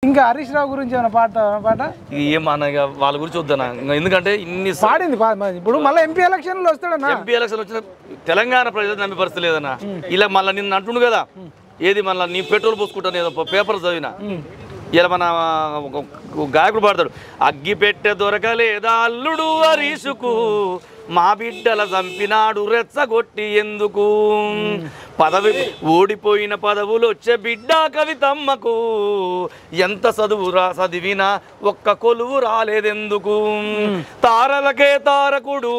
ఇంకా హరీష్ రావు గురించి ఏమైనా పాట ఏమన్నా వాళ్ళ గురించి వద్దనా ఎందుకంటే ఇన్ని పాడింది ఇప్పుడు మళ్ళీ ఎంపీ ఎలక్షన్లు వస్తాడన్నా ఎంపీ ఎలక్షన్ వచ్చిన తెలంగాణ ప్రజలు నమ్మే పరిస్థితి లేదన్నా ఇలా మళ్ళీ నిన్ను అంటుండు కదా ఏది మళ్ళీ నీ పెట్రోల్ పోసుకుంటాను ఏదో పేపర్ చదివినా ఇలా మన గాయకుడు పాడతాడు అగ్గి పెట్టె దొరకలేదా అల్లుడు హరీషుకు మా బిడ్డల చంపినాడు రెచ్చగొట్టి ఎందుకు పదవి ఓడిపోయిన పదవులు వచ్చే బిడ్డ కవితమ్మకు ఎంత చదివినా ఒక్క కొలువు రాలేదెందుకు తారలకే తారకుడు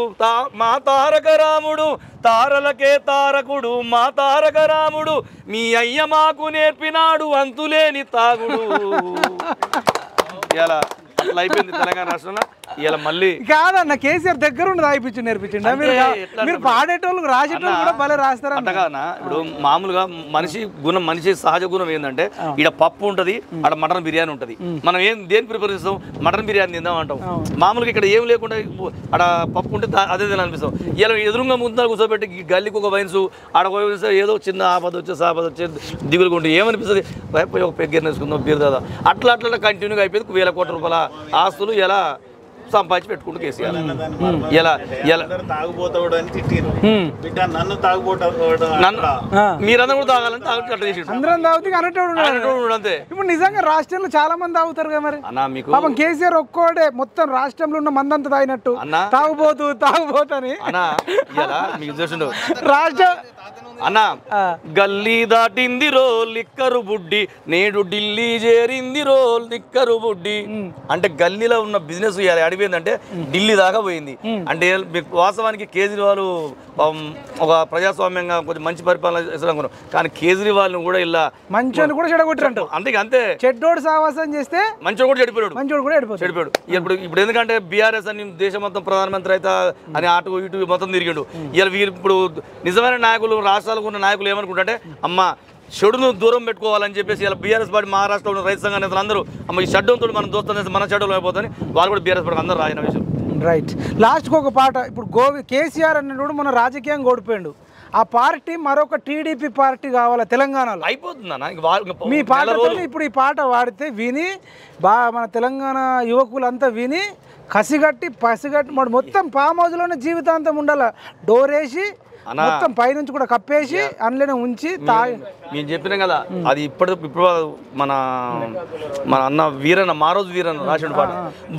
మా తారక రాముడు తారలకే తారకుడు మా తారక రాముడు మీ అయ్య మాకు నేర్పినాడు అంతులేని తాగుడు ఇలా అట్లా అయిపోయింది తెలంగాణ రాష్ట్రంలో ఇలా మళ్ళీ కాదన్న కేసీఆర్ దగ్గర ఉండి రాయిపించి నేర్పించండి మీరు పాడేటోళ్ళు రాసేటోళ్ళు కూడా భలే రాస్తారు అంతగానా ఇప్పుడు మామూలుగా మనిషి సహజ గుణం ఏంటంటే ఇక్కడ పప్పు ఉంటది అక్కడ మటన్ బిర్యానీ ఉంటది మనం దేని ప్రిపేర్ చేస్తాం మటన్ బిర్యానీ తిందాం అంటాం మామూలుగా ఇక్కడ ఏం లేకుండా అక్కడ పప్పు ఉంటే అదే తినాలనిపిస్తాం ఇలా ఎదురుగా ముందు కూర్చోబెట్టి గల్లీకి ఒక వైన్స్ ఆడ ఏదో చిన్న ఆపద వచ్చే దిగులుగా ఉంటుంది ఏమనిపిస్తుంది ఒక పెగ్గర వేసుకుందాం బీర్ దాదా అట్లా కంటిన్యూగా అయిపోయింది 1000 కోట్ల రూపాయల ఆస్తులు ఎలా సంపాదించి పెట్టుకుంటూ కేసీఆర్ ఎలా తాగుపోతాడు అని తిట్టిరు బిడ్డ నన్ను తాగుపోతాడు మీరందరూ కూడా తాగాలంటే అట్లా చేసి అందరం తాగుతూ అనేటోడు అంతే ఇప్పుడు నిజంగా రాష్ట్రంలో చాలా మంది తాగుతారు కదా మరి అన్నా మీకు పాపం కేసీఆర్ ఒక్కోడే మొత్తం రాష్ట్రంలో ఉన్న మందంతా తాగినట్టు తాగుబోతని అన్నా ఇలా మీకు చూసిండు రాష్ట్ర అన్నా గల్లీ దాటింది రో లిక్కరు బుడ్డి నేడు ఢిల్లీ చేరింది రో లిక్కరు బుడ్డి అంటే గల్లీలో ఉన్న బిజినెస్ అడిపోయిందంటే ఢిల్లీ దాకా పోయింది అంటే వాస్తవానికి కేజ్రీవాల్ ఒక ప్రజాస్వామ్యంగా కొంచెం మంచి పరిపాలన చేయాలనుకున్నాం కానీ కేజ్రీవాల్ కూడా ఇలా మంచోని కూడా చెడగొట్టారంట అంతే చెడ్డోడు సావాసం చేస్తే మంచోడు కూడా చెడిపోయాడు చెడిపోయాడు ఇప్పుడు ఎందుకంటే బీఆర్ఎస్ అని దేశం మొత్తం ప్రధానమంత్రి అయితే అని అటు ఇటు మొత్తం తిరిగాడు ఇలా వీరు ఇప్పుడు నిజమైన నాయకులు రాష్ట్రాలకు ఉన్న నాయకులు ఏమనుకుంటే అమ్మ చెడును దూరం పెట్టుకోవాలని చెప్పేసి ఇలా బీఆర్ఎస్ పార్టీ మహారాష్ట్రలో ఉన్న రైతు సంఘ నేతలు అందరూ అమ్మ ఈ షడ్డంతో మనం దోస్తాం మన షడ్డలు అయిపోతుంది వాళ్ళు కూడా బీఆర్ఎస్ పార్టీ అందరూ రాసిన విషయం రైట్ లాస్ట్కి ఒక పాట ఇప్పుడు కేసీఆర్ అన్నప్పుడు మన రాజకీయంగా ఓడిపోయాడు ఆ పార్టీ మరొక టీడీపీ పార్టీ కావాలా తెలంగాణలో అయిపోతుందన్న మీ పాటతో ఇప్పుడు ఈ పాట వాడితే విని మన తెలంగాణ యువకులంతా విని పసిగట్టి మొత్తం ఫామ్ హౌస్లోనే జీవితాంతం ఉండాలి డోరేసి మొత్తం పైనుంచి కూడా కప్పేసి అందులోనే ఉంచి మేము చెప్పినాం కదా అది ఇప్పుడు మన అన్న వీరన్న మారోజు వీరన్న రాసిన పాట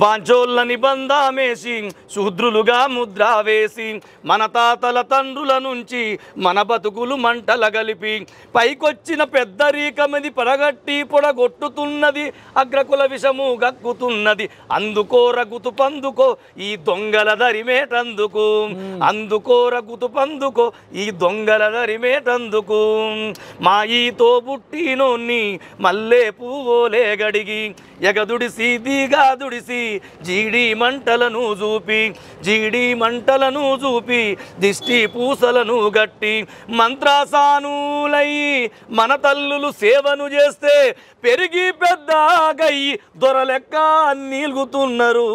బాంచోళ్ళని బంధామేసి శూద్రులుగా ముద్ర వేసి మన తాతల తండ్రుల నుంచి మన బతుకులు మంటల గలిపి పైకొచ్చిన పెద్దరీకమది పడగట్టి పొడగొట్టుతున్నది అగ్రకుల విషము గక్కుతున్నది అందుకో రగుతు పందుకో ఈ దొంగల దరిమేటందుకు అందుకో రగుతు పందుకో ఈ దొంగల దరిమేటందుకు మా ఈతో పుట్టినోన్ని మల్లె పువ్వులే గడిగి ఎగదుడిసి దిగాదుడిసి జీడి మంటలను చూపి దిష్టి పూసలను గట్టి మంత్రాసానులై మన తల్లులు సేవను చేస్తే పెరిగి పెద్దగై దొరలెక్క నీలుగుతున్నారు